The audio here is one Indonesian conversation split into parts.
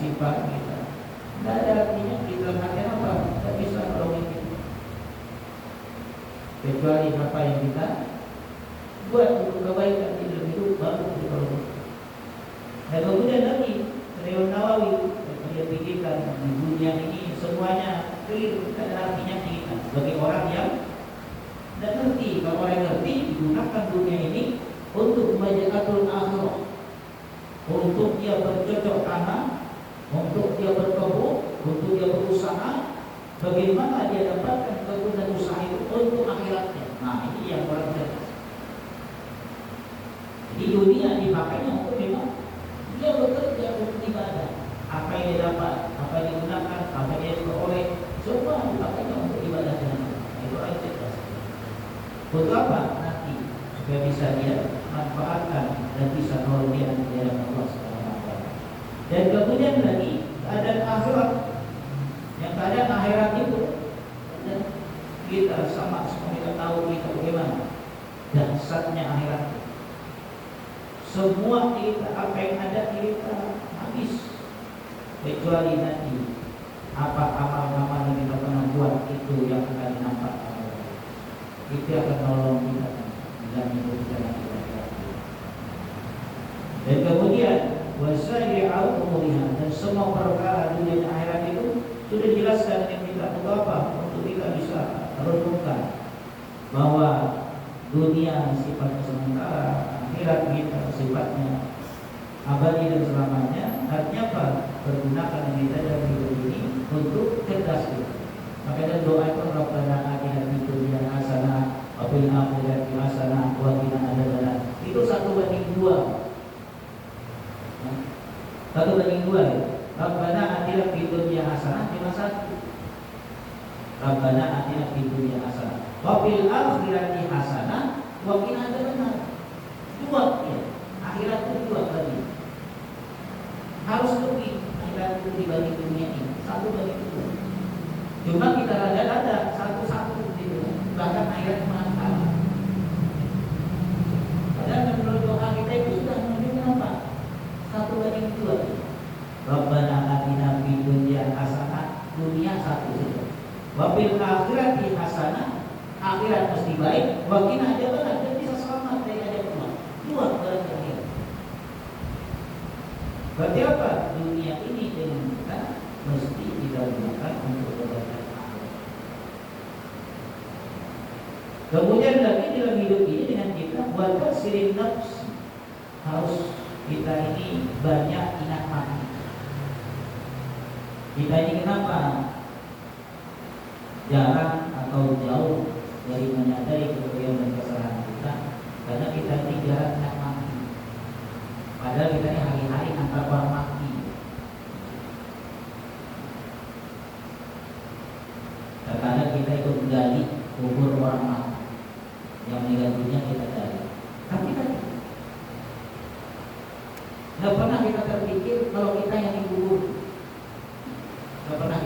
sifat kita. Tidak ada artinya kita makan apa, tidak bisa nolongin kita. Kecuali apa yang kita buat untuk kebaikan di dalam hidup baru ditolong. Dan kemudian lagi Imam Nawawi dia pikirkan di dunia ini semuanya keliru, tidak ada artinya kita. Bagi orang yang tidak ngerti, kalau orang ngerti digunakan dunia ini untuk majalatul akhirah, untuk dia bercocok tanam, untuk dia berkebun, untuk dia berusaha, bagaimana dia dapatkan kegunaan usaha itu untuk akhiratnya. Nah ini yang orang cerdas. Di dunia dipakainya untuk memang dia bekerja untuk ibadah. Apa yang dia dapat, apa yang digunakan, apa yang dia peroleh, semua dipakainya untuk ibadah dengan Allah. Itu orang cerdas. Untuk apa? Nanti supaya bisa dia manfaatkan dan bisa nolong dia di dalam Allah Subhanahu wa taala. Dan kemudian lagi keadaan akhirat. Yang keadaan akhirat itu dan kita sama kita tahu kita bagaimana dahsyatnya akhirat. Semua kita apa yang ada kita habis kecuali nanti apa amal-amal yang kita pernah buat itu yang akan nampak. Itu akan nolong kita dalam hidup kita nanti. Dan kemudian wasai'u umuriha, dan semua perkara dunia dan akhirat itu sudah dijelaskan yang kita untuk apa? Untuk kita bisa renungkan bahwa dunia sifatnya sementara, akhirat kita sifatnya abadi dan selamanya. Artinya apa? Pergunakan kita dalam hidup ini untuk cerdas kita. Maka ada doa itu Rabbana atina fid dunya hasanah wa fil akhirati hasanah wa qina adzabannar. Itu 1:2. 1:2 ya. Rabbana atina fid dunya hasanah cuma 1. Rabbana atina fid dunya hasanah wa fil akhirati hasanah wa qina adzabannar. 2 ya. Akhirat itu 2 kali. Harus lebih akhirat itu dibanding dunia ini. 1:2. Cuma kita rada-rada satu-satu gitu. Bahkan akhirat mahal. Padahal menurut doa kita itu sudah menunjukkan apa? 1:2. Rabbana atina fid dunya hasanah, dunia 1 saja. Wa fil akhirati hasanah, akhirat mesti baik. Wa qina adzabannar, dan bisa selamat dari azab Allah. 2 berarti akhirat. Berarti apa? Dunia ini dengan kita mesti kita gunakan untuk kebaikan akhirat. Kemudian lagi dalam hidup ini dengan kita buat sirin nafs, harus kita ini banyak ingat mati. Kita ini kenapa jarang atau jauh dari menyadari kebaikan dan kesalahan kita? Karena kita ini jarang ingat mati. Padahal kita ini hari-hari antar orang mati. Terkadang kita ikut menggali kubur orang mati yang meninggal dunia, kita gali. Tapi kan tidak pernah kita terpikir kalau kita yang dikubur. Tidak pernah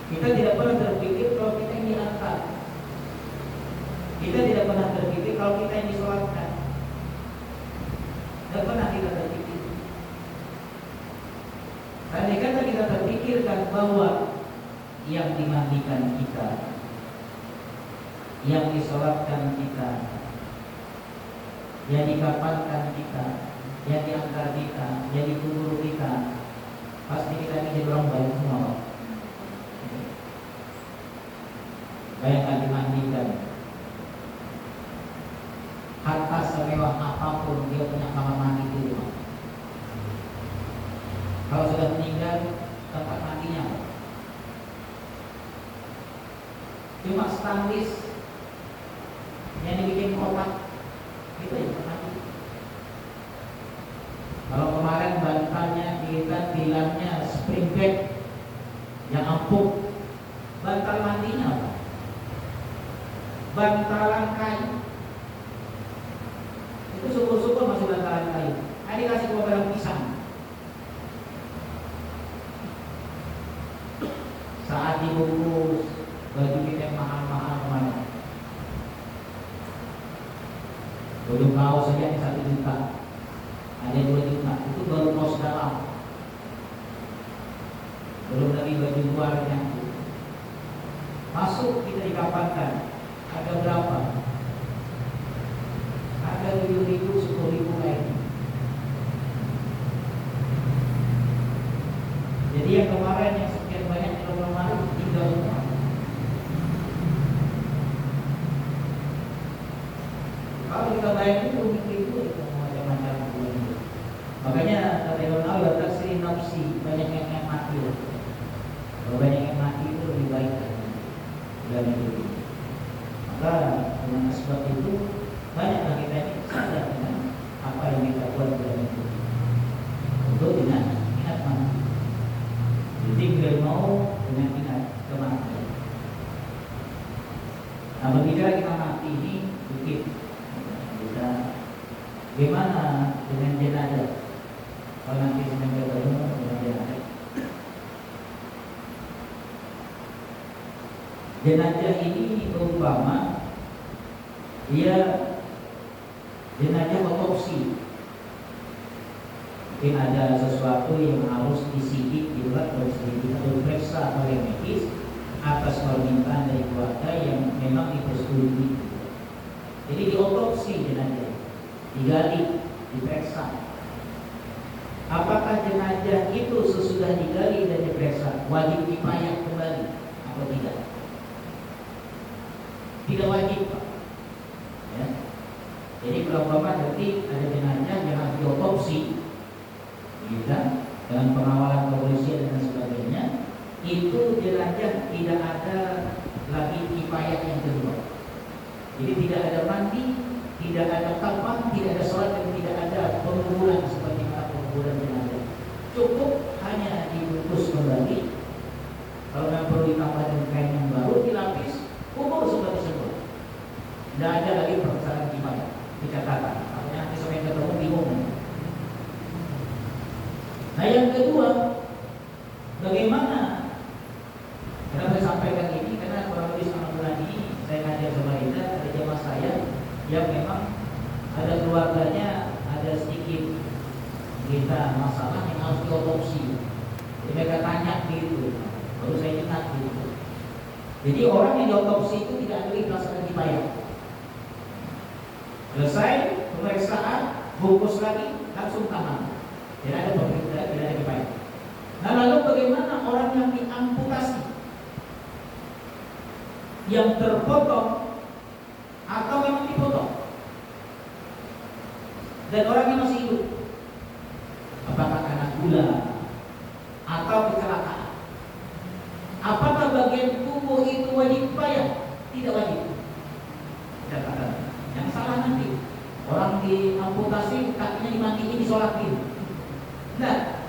kita tidak pernah terpikir kalau kita yang diangkat. Kita tidak pernah terpikir kalau kita yang disolatkan. Tidak pernah kita terpikir. Andai kata kita terpikirkan bahwa yang dimandikan kita, yang disolatkan kita, yang dikafankan kita, yang diangkat kita, yang dikubur kita, pasti kita ini jadi orang baik semua. Bayangkan dimandikan, harta semewah apapun dia punya kamar mandi di rumah. Kalau sudah meninggal, tempat mandinya cuma stainless yang dibikin kotak, itu ya mandi. Kalau kemarin bantalnya kita bilangnya spring bed yang empuk, bantal mandinya apa? Bantalan kayu. Itu syukur-syukur masih bantalan kayu. Ini kasih beberapa pisang. Saat dibungkus baju kita yang mahal-mahal kemana? Baju kaos saja ini 1 juta, ada 2 juta. Itu baru kaos dalam. belum lagi baju luarnya. Masuk kita dikapankan, ada berapa? Ada 7.000, 10.000 lain. Jadi yang kemarin yang sekian banyak di lemari tinggal semua. Kalau kita bayangin itu macam-macam itu. Makanya kata Imam Nawawi taksir nafsi, banyak yang mati. Kalau banyak yang mati itu lebih baik dari itu. Maka dengan sebab itu banyaklah kita ini sadar dengan apa yang kita buat dalam itu. Untuk dengan ingat mati. Jadi bila mau dengan ingat kematian. Nah, berbicara kita mati ini sedikit kita bagaimana dengan jenazah? Kalau nanti sedang bertemu dengan jenazah. Jenazah ini umpama dia jenazah otopsi. Mungkin ada sesuatu yang harus disidik, dibuat atau diperiksa oleh medis atas permintaan dari keluarga yang memang dipersetujui. Jadi diotopsi jenazah, digali, diperiksa. Apakah jenazah itu sesudah digali dan diperiksa wajib dipayah kembali atau tidak? Tidak wajib, Pak. Ya. Jadi kalau nanti ada jenazah yang harus diotopsi, kita dengan pengawalan kepolisian dan sebagainya, itu jenazah tidak ada lagi kifayah yang kedua. Jadi tidak ada mandi, tidak ada kafan, tidak ada sholat, dan tidak ada penguburan seperti mana penguburan jenazah. Cukup hanya dibungkus kembali. Kalau yang perlu ditambah dengan kain yang baru, dilapis, kubur seperti semula. Tidak ada lagi permasalahan kifayah. Dikatakan, artinya nanti sampai ketemu bingung. Nah yang kedua, bagaimana? Kenapa saya sampaikan ini? Karena kurang lebih selama bulan ini saya ngajar sama Rida, ada jamaah saya yang memang ada keluarganya ada sedikit kita masalah yang harus diotopsi. Jadi mereka tanya gitu, baru saya ingat gitu. Jadi orang yang diotopsi itu tidak ada perasaan kifayah. Selesai pemeriksaan, bungkus lagi, langsung taman. Tidak ada pemerintah, tidak ada kifayah. Nah lalu bagaimana orang yang diamputasi, yang terpotong atau memang dipotong, dan orang yang masih hidup, apakah karena gula atau kecelakaan? Apakah bagian tubuh itu wajib kifayah? Tidak wajib. Tidak ada. Yang salah nanti orang diamputasi kakinya dimatiin, disolatin. Nah,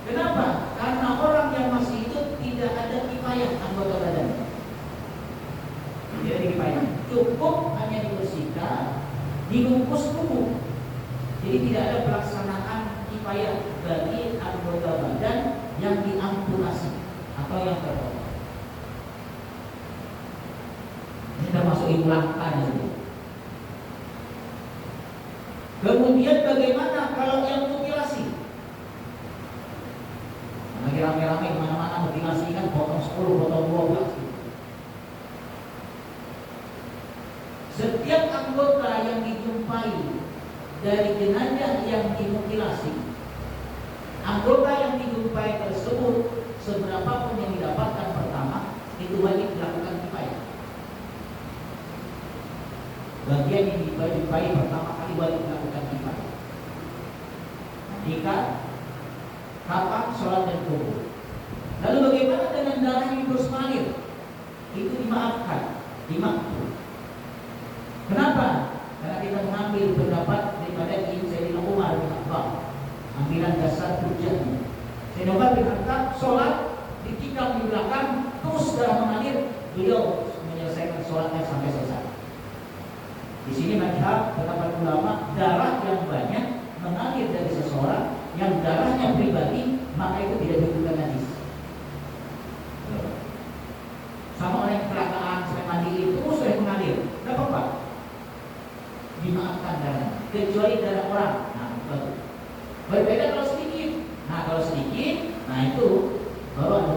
kenapa? Karena orang yang masih hidup tidak ada kifayah anggota badan. Tidak ada kifayah. Cukup hanya dibersihkan, dibungkus tubuh. Jadi tidak ada pelaksanaan kifayah bagi anggota badan yang diamputasi atau yang terpotong. Ini termasuk ibu langkah ya. Kemudian bagaimana kalau yang mutilasi? Lagi rame-rame kemana-mana mutilasi kan, potong 10, potong 12. Setiap anggota yang dijumpai dari jenazah yang dimutilasi, anggota yang dijumpai tersebut seberapa pun yang didapatkan pertama, itu wajib dilakukan kifayah. Bagian yang dijumpai pertama kali wajib dilakukan kifayah. Jika kapan sholat dan kubur. Lalu bagaimana dengan darah yang terus mengalir? Itu dimaafkan, dimaafkan. Kenapa? Karena kita mengambil pendapat daripada Sayyidina Umar bin Khattab, ambilan dasar hujjahnya. Sayyidina Umar bin Khattab sholat ditikam di belakang, terus darah mengalir, beliau menyelesaikan sholatnya sampai selesai. Di sini madhab pendapat ulama, darah yang banyak mengalir dari seseorang yang darahnya pribadi, maka itu tidak dihukumkan najis. Sama orang yang kecelakaan sampai mandi itu terus sudah mengalir, tidak apa-apa, dimaafkan darahnya, kecuali darah orang. Nah, betul. Berbeda kalau sedikit. Nah, kalau sedikit, nah itu baru ada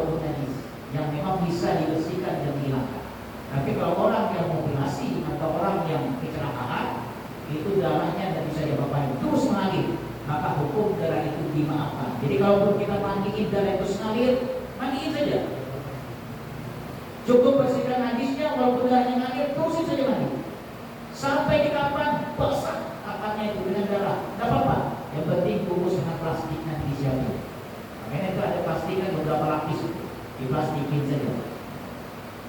yang memang bisa dibersihkan dan dihilangkan. Tapi kalau orang yang mutilasi atau orang yang kecelakaan, itu darahnya tidak bisa diapa-apain, terus mengalir, maka hukum darah itu dimaafkan. Jadi kalau kita mandiin darah itu mengalir, mandiin saja. Cukup bersihkan najisnya, walaupun darahnya mengalir, terusin saja mandi. Sampai di kapan basah akarnya itu dengan darah, tidak apa-apa. Yang penting bungkus dengan plastik nanti disiapkan. Makanya itu ada plastik kan beberapa lapis, diplastikin saja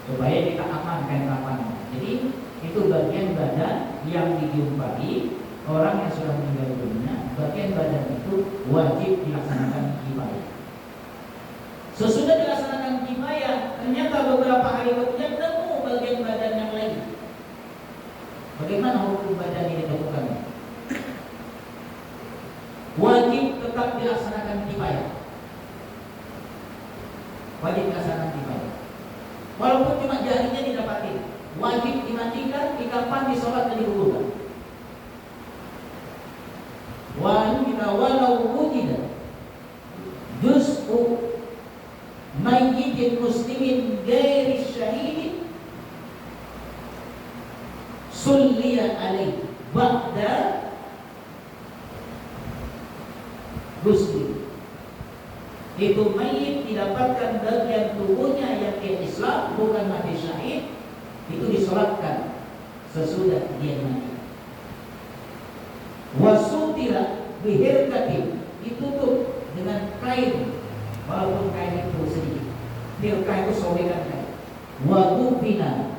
supaya kita amankan kapannya. Jadi itu bagian badan yang dijumpai orang yang sudah meninggal dunia. Bagian badan itu wajib dilaksanakan kifayah. Sesudah dilaksanakan kifayah, ternyata beberapa hari kemudian nemu bagian badan yang lain. Bagaimana hukum badan ini ditemukan? Wajib tetap dilaksanakan kifayah. Wajib dilaksanakan kifayah. Walaupun cuma jarinya didapatin, wajib dimandikan, dikapan, disolat dan dikuburkan. Walau wujida juz'u mayyitin muslimin ghairi syahidin sulliya alaih ba'da ghusli. Itu mayit didapatkan bagian tubuhnya yang dia Islam, bukan mati syahid, itu disolatkan sesudah dia mati. Wasutira bihirkatin, ditutup dengan kain, walaupun kain itu sedikit. Hirkah itu sobekan kain. Wadufina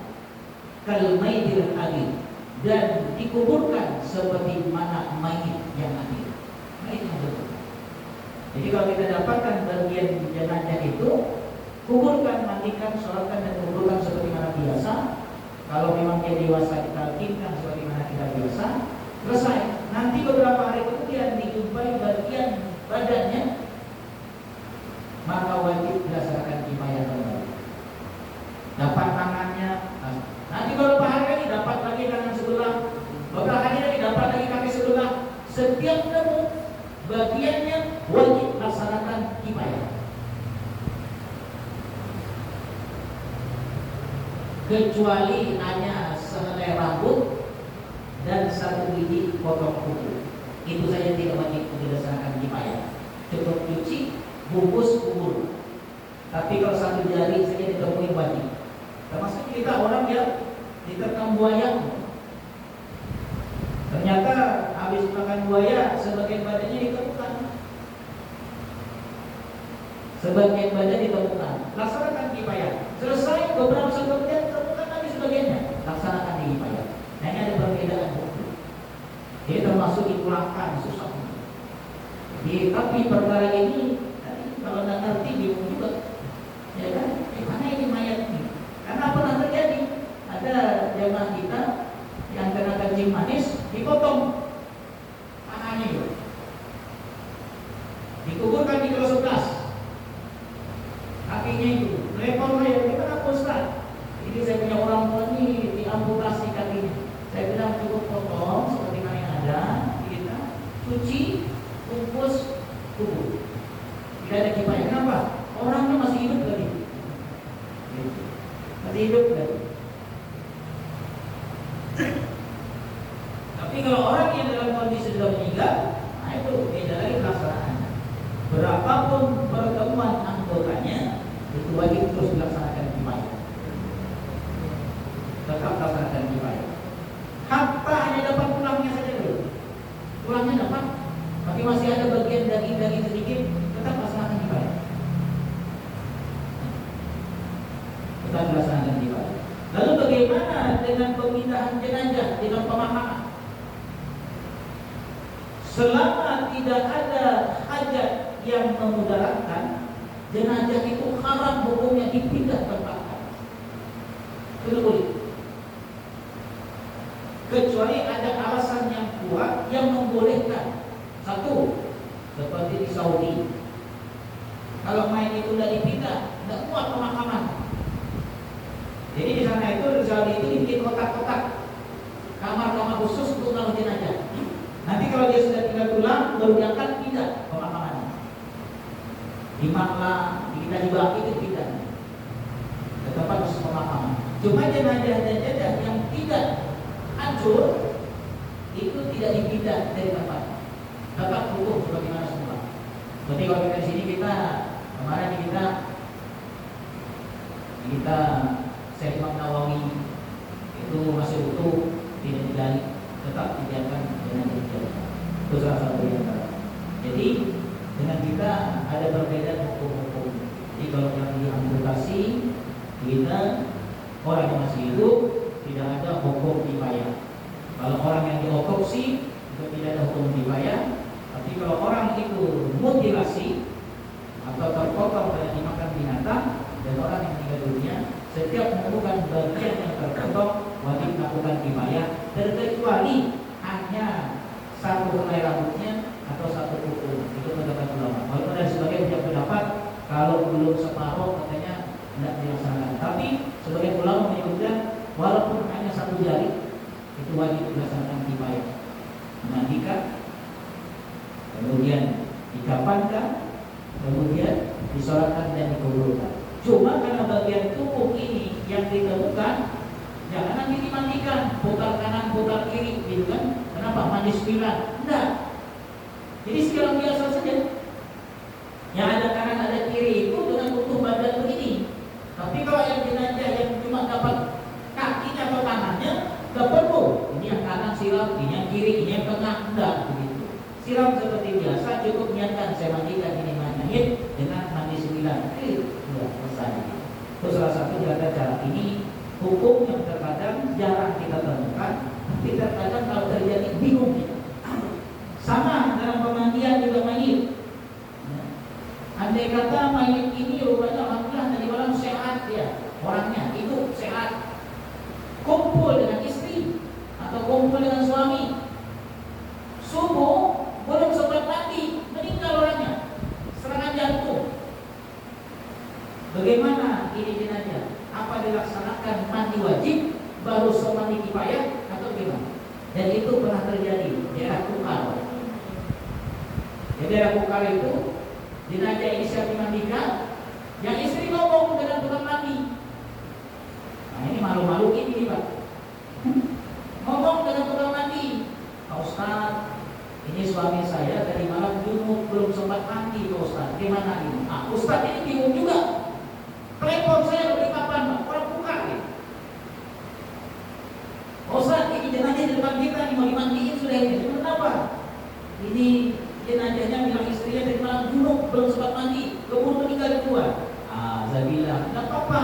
kalmaidil adil, dan dikuburkan seperti mana mayit yang adil, mayit yang betul. Jadi kalau kita dapatkan bagian jenazah itu, kuburkan, mandikan, sholatkan dan kuburkan seperti mana biasa. Kalau memang dia dewasa, kita lakukan seperti mana kita biasa. Selesai. Nanti beberapa hari kemudian dijumpai bagian badannya, maka wajib dilaksanakan kifayah kembali. Dapat tangannya, nanti beberapa hari lagi dapat lagi tangan sebelah, beberapa hari lagi dapat lagi kaki sebelah. Setiap nemu bagiannya wajib laksanakan kifayah. Kecuali hanya sehelai rambut dan satu biji potong kuku, itu saja tidak wajib dilaksanakan kifayah. Cukup cuci, bungkus, kubur. Tapi kalau satu jari saja ditemui wajib. Termasuk kita orang yang diterkam buaya, ternyata habis makan buaya sebagian badannya ditemukan. Sebagian badan ditemukan, laksanakan kifayah. Selesai, beberapa saat kemudian ditemukan lagi sebagiannya, laksanakan di kifayah. Nah, ini ada perbedaan hukum. Jadi termasuk dipulangkan susah. Jadi, tapi perkara ini kalau tidak ngerti bingung juga, ya kan? Mana ini mayat ini? Karena pernah terjadi ada jemaah kita yang kena kencing manis, dipotong tangannya itu, dikuburkan di kelas 11. Kakinya itu, repot saya, gimana Ustaz? Ini saya punya orang tua ini diamputasi kakinya. Saya bilang cukup potong seperti mana yang ada, kita cuci, bungkus, kubur. Tidak ada kifayah. Kenapa? Orangnya masih hidup tadi, masih hidup tadi. Tapi kalau orang yang dalam kondisi sudah meninggal, nah itu beda lagi pelaksanaannya. Berapapun pertemuan anggotanya, itu wajib terus dilaksanakan kifayah. Tetap laksanakan kifayah. Hatta hanya dapat tulangnya saja dulu. Tulangnya dapat, tapi masih ada bagian daging-daging sedikit, tetap laksanakan kifayah. Tetap dilaksanakan kifayah. Lalu bagaimana dengan pemindahan jenazah dengan pemahaman? Selama tidak ada hajat yang memudaratkan, jenazah itu haram hukumnya dipindah tempatkan. Itu boleh. Kecuali ada alasan yang kuat yang membolehkan. Satu, seperti di Saudi, kalau mayat itu sudah dipindah, tidak kuat pemakaman. Jadi di sana itu, di Saudi itu dibikin kotak-kotak, kamar-kamar khusus untuk menaruh jenazah. Nanti kalau dia sudah tinggal tulang, baru diangkat, pindah pemakamannya. Di Makla, di Kita juga itu pindah. tetap harus pemahaman. Cuma jenazah-jenazah yang tidak hancur itu tidak dipindah dari tempat. Dapat hukum sebagaimana semula. Seperti kalau kita di sini kemarin kita Syekh Imam Nawawi itu masih utuh, tidak digali, tetap dibiarkan dengan jenazah. Itu salah satu yang antara. Jadi dengan kita ada perbedaan hukum-hukum. Jadi kalau yang diamputasi kita orang yang masih hidup tidak ada hukum kifayah. Kalau orang yang diotopsi itu tidak ada hukum kifayah. Tapi kalau orang itu mutilasi atau terpotong dan dimakan binatang dan orang yang meninggal dunia, setiap menemukan bagian yang terpotong wajib melakukan kifayah, terkecuali hanya satu helai rambutnya atau satu kuku. Itu pendapat ulama. Walaupun ada sebagian yang pendapat kalau belum separuh katanya tidak dilaksanakan. Tapi sebagian ulama menyebutkan walaupun hanya satu jari itu wajib dilaksanakan kifayah. Mandikan, kemudian dikafankan, kemudian disolatkan dan dikuburkan. Cuma karena bagian tubuh ini yang ditemukan, jangan nanti dimandikan, putar kanan, putar kiri, gitu kan? Kenapa? Mandi 9? Enggak. Jadi sekarang biasa saja. Yang ada kanan ada kiri itu dengan utuh badan begini. Tapi kalau yang jenazah yang cuma dapat kakinya atau tangannya, nggak perlu. Ini yang kanan siram, ini yang kiri, ini yang tengah, enggak begitu. Siram seperti biasa, cukup niatkan saya mandikan ini mandiin dengan mandi 9. Sudah selesai. Itu salah satu cara ini hukum yang terkadang jarang kita temukan, tapi terkadang kalau terjadi bingung kita. Sama dalam pemandian juga mayit. Andai kata mayit ini rupanya alhamdulillah tadi malam sehat ya, orangnya itu sehat, kumpul dengan istri atau kumpul dengan suami, subuh belum sempat mandi meninggal orangnya, serangan jantung. Bagaimana ini jenazah? Apa dilaksanakan mandi wajib baru mandi kifayah atau gimana? Dan itu pernah terjadi di daerah Kukar. Di daerah Kukar itu jenazah ini siap dimandikan, yang istri ngomong dengan tukang mandi. Nah ini malu-malu ini Pak. Ngomong dengan tukang mandi, Pak Ustaz, ini suami saya dari malam junub belum sempat mandi Pak Ustaz. Gimana ini? Ah Ustaz ini bingung juga. Telepon saya beli kapan Pak? Orang buka gitu. Ustaz ini jenazah di depan kita nih, mau dimandiin sudah ini. Kenapa? Ini jenazahnya bilang istrinya dari malam junub belum sempat mandi, keburu meninggal di luar. Saya bilang, tidak apa-apa.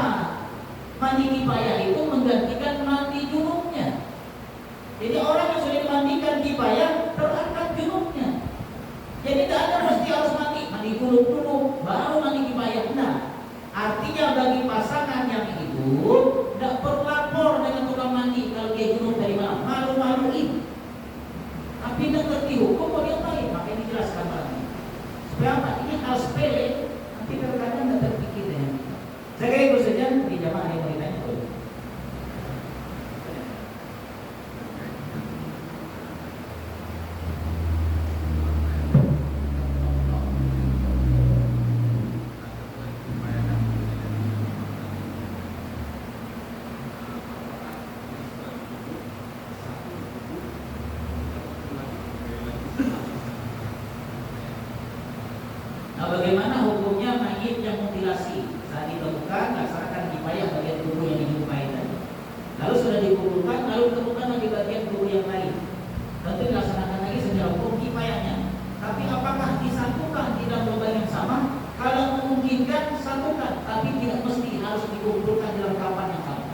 Mandi kifayah itu menggantikan mandi junubnya. Jadi orang yang sudah dimandikan kifayah terangkat junubnya. Jadi tidak ada mesti harus mandi junub dulu, baru mandi kifayah. Nah, artinya bagi pasangan yang hidup tidak perlu lapor dengan tukang mandi kalau dia junub dari malam, malu-maluin. Tapi tidak ngerti hukum mau diapain, makanya dijelaskan lagi. Supaya apa? Ini hal sepele, nanti kadang-kadang tidak terpikir dengan kita. Saya kira itu saja di jamaah yang mau ditanya. Bagaimana hukumnya mayit yang mutilasi saat ditemukan laksanakan kifayah bagian tubuh yang dijumpai tadi. Lalu sudah dikumpulkan, lalu ditemukan lagi bagian tubuh yang lain. Tentu dilaksanakan lagi secara hukum kifayahnya. Tapi apakah disatukan di dalam lubang yang sama? Kalau memungkinkan satukan, tapi tidak mesti harus dikumpulkan dalam kapan yang sama.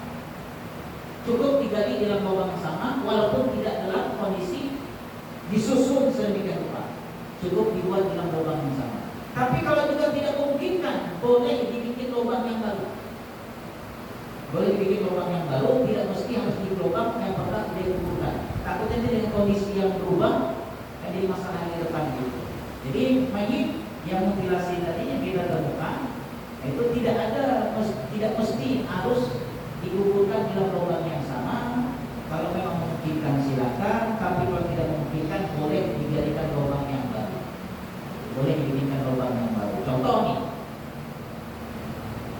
Cukup digali dalam lubang yang sama, walaupun tidak dalam kondisi disusun sedemikian rupa. Cukup dibuat dalam lubang yang sama. Tapi kalau juga tidak memungkinkan, boleh dibikin lubang yang baru. Boleh dibikin lubang yang baru, tidak mesti harus di lubang yang pernah dikumpulkan. Takutnya dengan kondisi yang berubah, kan jadi masalah di depan gitu. Jadi mayit yang mutilasi tadi yang kita temukan, itu tidak mesti harus dikumpulkan dalam lubang yang sama. Kalau memang memungkinkan silakan, tapi kalau tidak memungkinkan boleh dijadikan lubang yang baru. Boleh dibikinkan lubang yang baru. Contoh nih,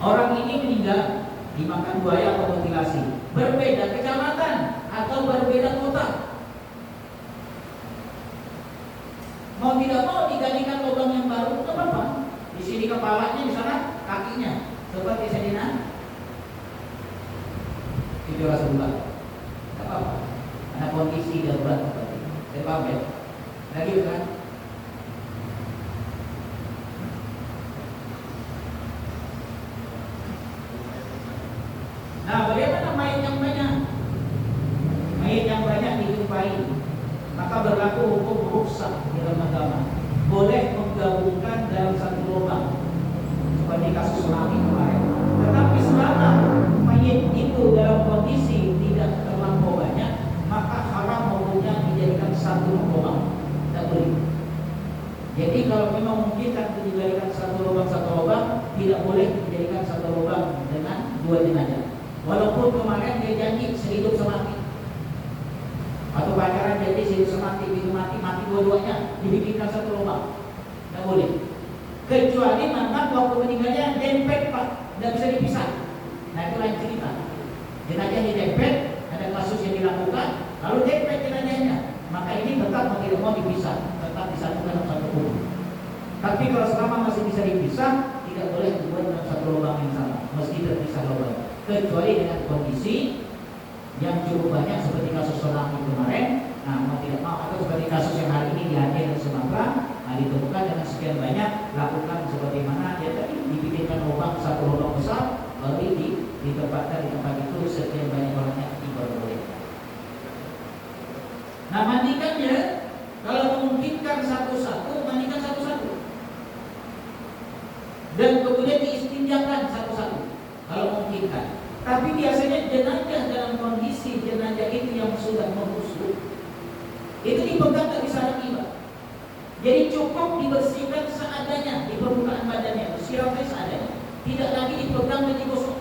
orang ini meninggal dimakan buaya atau mutilasi, berbeda kecamatan atau berbeda kota, mau tidak mau digantikan lubang yang baru, itu apa? Di sini kepalanya, di sana kakinya, seperti Sayyidina itu Rasulullah. Tidak apa-apa, ada kondisi darurat seperti ini. Saya paham ya? Lagi kan? Nah, bagaimana mayat yang banyak? Mayat yang banyak dijumpai, maka berlaku hukum rukhsah di dalam agama. Boleh menggabungkan dalam satu lubang, seperti kasus tsunami kemarin. Tetapi selama mayat itu dalam kondisi tidak terlampau banyak, maka haram hukumnya dijadikan satu lubang. Tidak boleh. Jadi kalau memang mungkin kan dijadikan satu lubang, tidak boleh dijadikan satu lubang dengan dua jenazah. Walaupun kemarin dia janji sehidup semati, atau pacaran janji sehidup semati, begitu mati dua-duanya, dibikinkan satu lubang, tidak boleh. Kecuali memang waktu meninggalnya dempet Pak, tidak bisa dipisah. Nah itu lain cerita. Jenazah didempet, ada kasus yang dilakukan, lalu dempet jenazahnya, maka ini tetap mau tidak mau dipisah, tetap disatukan dalam satu kubur. Tapi kalau selama masih bisa dipisah, tidak boleh dibuat dalam satu lubang yang sama, meski terpisah lubang. Kecuali dengan kondisi yang cukup banyak seperti kasus tsunami kemarin. Nah, mau tidak mau, atau seperti kasus yang hari ini di Aceh dan Sumatera, nah ditemukan dengan sekian banyak, lakukan seperti mana ya tadi, dibikinkan lubang, satu lubang besar, lalu ditempatkan di tempat itu sekian banyak orangnya baru boleh. Nah, mandikannya kalau memungkinkan satu-satu, mandikan satu-satu, dan kemudian diistinjakan satu-satu kalau memungkinkan. Tapi biasanya jenazah dalam kondisi jenazah itu yang sudah membusuk, itu dipegang tak bisa lagi, Pak. Jadi cukup dibersihkan seadanya di permukaan badannya, siram saja seadanya, tidak lagi dipegang dan digosok.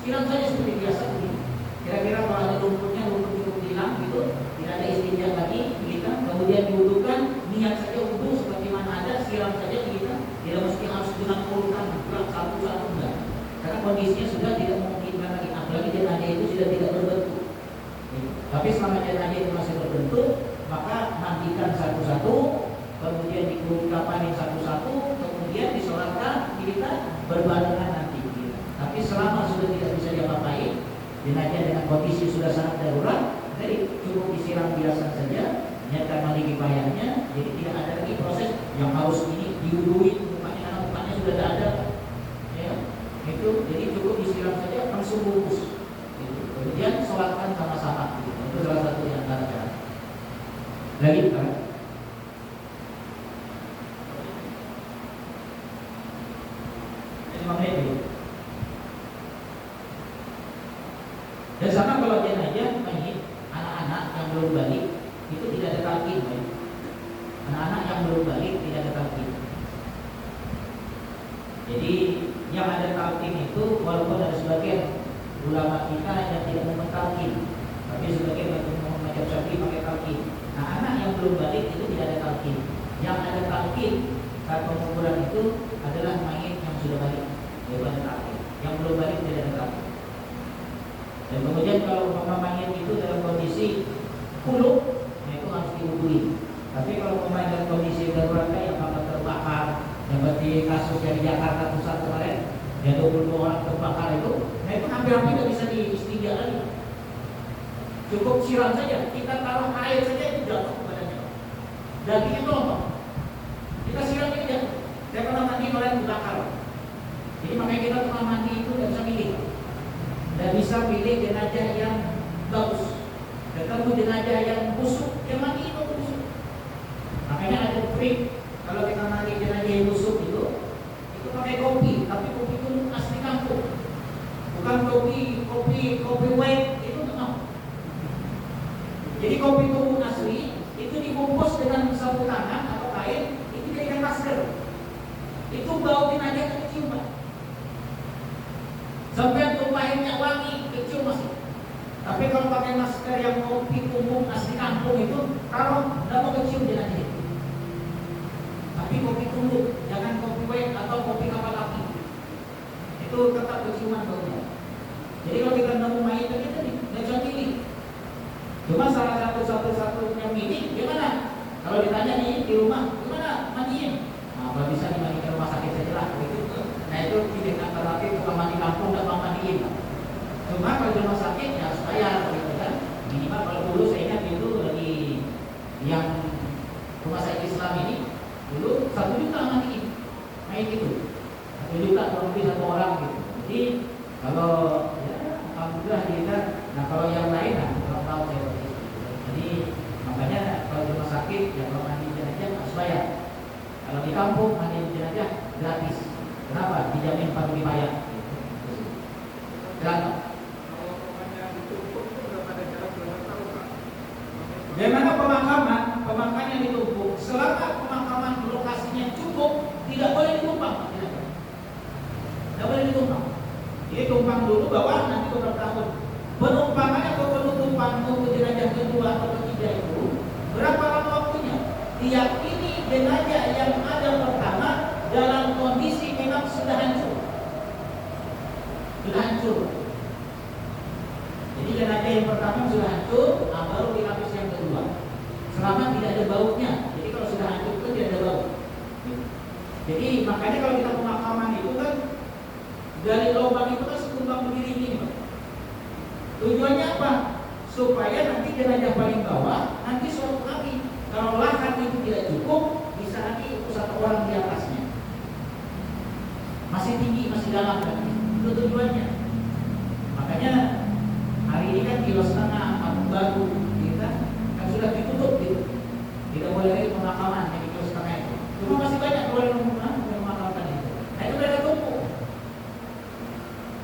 Siram saja seperti biasa begini. Kira-kira kalau ada lumpurnya, lumpur cukup hilang gitu, tidak ada istinja lagi, kita kemudian diwudukan, niat saja wudu seperti mana ada, siram saja kita, tidak mesti harus dengan urutan satu-satu enggak. Karena kondisinya sudah tidak memungkinkan lagi, apalagi jenazah itu sudah tidak berbentuk. Tapi selama jenazah itu masih berbentuk, maka mandikan satu-satu, kemudian dikapanin satu-satu, kemudian disolatkan, kita berbarengan nanti. Tapi selama sudah tidak bisa diapa-apain, jenazah dengan kondisi sudah sangat darurat, jadi cukup disiram biasa saja, nyatakan mandi kifayahnya, jadi tidak ada lagi proses yang harus ini diwudui mukanya, karena mukanya sudah tidak ada. Itu jadi cukup disiram saja langsung bungkus gitu. Kemudian sholatkan sama-sama gitu. Itu salah satu yang cara. Lagi kan? Dan sama kalau jenazah mayit, anak-anak yang belum balik itu tidak ada talqin. Anak-anak yang belum balik tidak ada talqin. Jadi yang ada talqin itu, walaupun ada sebagian ulama kita yang tidak mentalqin, tapi sebagian macam Syafi'i pakai talqin. Nah, anak yang belum balik itu tidak ada talqin. Yang ada talqin saat penguburan itu adalah mayit yang sudah balik, yaitu ada talqin. Yang belum balik tidak ada talqin. Dan kemudian kalau mayit itu dalam kondisi kuluk, nah itu harus diwudui. Tapi kalau pemain dalam kondisi darurat kayak apakah terbakar, seperti kasus yang di Jakarta Pusat kemarin, yang 22 orang terbakar itu, nah itu hampir-hampir tidak bisa diistinja lagi. Cukup siram saja, kita taruh air saja itu jatuh kepadanya. Dagingnya melompat. Kita siram ini jatuh. Saya pernah mandi orang terbakar. Jadi makanya kita pernah mandi itu tidak bisa pilih. Tidak bisa pilih jenazah yang bagus. Ketemu jenazah yang busuk, yang mandi itu busuk. Makanya ada trik. Kalau kita mandi jenazah yang busuk itu pakai kopi, tapi kopi itu asli kampung, bukan kopi white itu enggak. Jadi kopi tubuh asli itu dibungkus dengan sapu tangan atau kain, itu jadikan masker. Itu bau jenazah kecium, Pak. Sampai tumpahinnya wangi, kecium masih. Tapi kalau pakai masker yang kopi tubuh asli kampung itu, taruh enggak mau kecium jenazah itu. Tapi kopi tumbuk, jangan kopi white atau kopi kapal api. Itu tetap keciuman baunya. Jadi kalau kita nemu mayat kita nih, nggak bisa pilih. Cuma salah satu yang milih gimana? Kalau ditanya nih di rumah, gimana mandiin? Nah, kalau bisa dimandikan rumah sakit saja lah, gitu. Nah itu tidak alternatif tukang mandi kampung dan mandiin. Cuma kalau di rumah sakit ya harus bayar, gitu kan? Minimal kalau dulu saya ingat itu lagi yang rumah sakit Islam ini dulu 1 juta mandiin, mayat itu 1 juta kurang lebih 1 orang gitu. Jadi kalau ya alhamdulillah kita, nah kalau yang lain nah kurang tahu saya. Jadi makanya kalau di rumah sakit ya kalau mandi jenazah harus bayar. Kalau di kampung mandi jenazah gratis. Kenapa? Dijamin padu dibayar. Kenapa? Bagaimana pemakaman? Pemakaman yang ditumpuk. Selama pemakaman lokasinya cukup, tidak boleh ditumpang. Tidak boleh ditumpang. Jadi tumpang dulu bawah, nanti beberapa tahun. Penumpangannya kalau penumpang untuk jenazah kedua atau ketiga itu berapa lama waktunya? Diyakini jenazah yang ada pertama dalam kondisi memang sudah hancur. Sudah hancur. Jadi jenazah yang pertama sudah hancur, baru dilapis yang kedua. Selama tidak ada baunya. Jadi kalau sudah hancur itu tidak ada bau. Jadi makanya kalau kita pemakaman itu kan dari lubang itu kan sekumbang berdiri ini, Pak. Tujuannya apa? Supaya nanti jenazah paling bawah nanti suatu hari kalau lahan itu tidak cukup bisa nanti ikut 1 orang di atasnya. Masih tinggi, masih dalam kan? Itu tujuannya. Makanya hari ini kan kilo setengah Abu Baru kita kan sudah ditutup gitu. Tidak boleh lagi pemakaman yang kilo setengah itu. Cuma masih banyak orang yang memakamkan itu. Nah itu mereka tumpuk.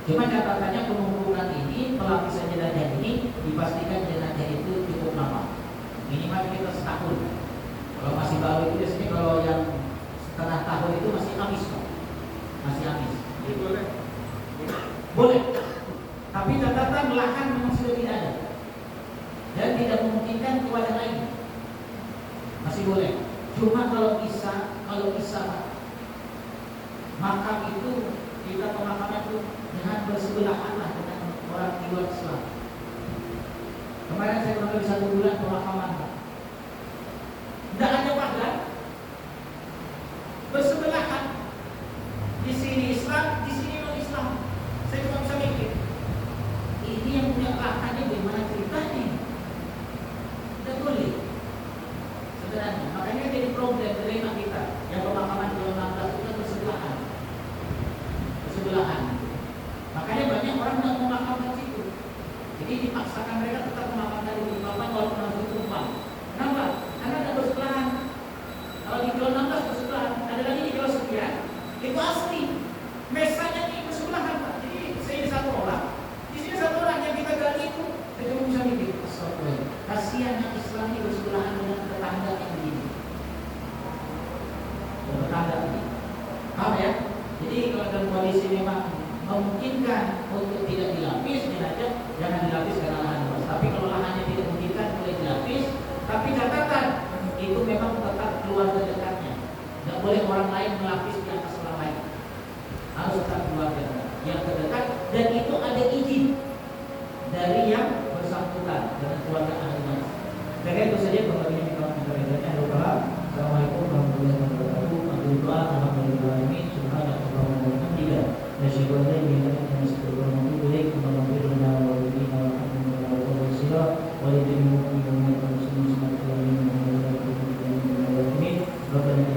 Cuma catatannya penumpukan ini, pelapisan jenazah ini dipastikan jenazah itu cukup lama. Minimal kita setahun. Kalau masih baru itu biasanya kalau yang setengah tahun itu masih amis, Pak. Masih amis. Jadi boleh. Boleh. Tapi catatan lahan memang sudah tidak ada dan tidak memungkinkan kepada lain. Masih boleh. Cuma kalau bisa makam itu kita pemakaman itu jangan bersebelahan lah dengan orang di luar Islam. Kemarin saya pernah di 1 bulan pemakaman, Pak. Tidak ada pagar, bersebelahan. Di sini Islam, di sini non Islam. Saya cuma bisa mikir, ini yang punya lahannya bagaimana ceritanya? Tidak boleh. Sebenarnya, makanya jadi problem dilema kita. Yang pemakaman di 16 itu kan bersebelahan. Bersebelahan. Makanya banyak orang tidak memakamkan situ. Jadi dipaksakan mereka tetap memakamkan di pemakaman walaupun harus ditumpang. Kenapa? Karena ada bersebelahan. Kalau di kilo 16 bersebelahan, ada lagi di kilo sekian, itu asli. Mesanya ini bersebelahan, Pak. Jadi saya ini 1 orang, di sini 1 orang yang kita gali itu, saya cuma bisa mikir, astagfirullah. Kasihan yang Islam ini bersebelahan dengan tetangga yang begini. Tetangga ini. Paham ya? Jadi kalau dalam kondisi memang memungkinkan untuk tidak dilapis jenazah, jangan dilapis karena lahan luas. Tapi kalau lahannya tidak memungkinkan boleh dilapis. Tapi catatan itu memang tetap keluarga dekatnya. Tidak boleh orang lain melapis di atas orang lain. Harus tetap keluarga yang terdekat dan itu ada izin dari yang bersangkutan dengan keluarga ahli waris. Karena itu saja pembagian di kawasan kerajaan. Assalamualaikum warahmatullahi wabarakatuh. Alhamdulillah, alhamdulillah ini subhanallah wa bihamdihi. Asyhadu an la ilaha illa anta astaghfiruka wa atubu ilaik. Allahumma ighfir lana wa lana wa lahum wa li jami'il mu'minina wal muslimin. Rabbana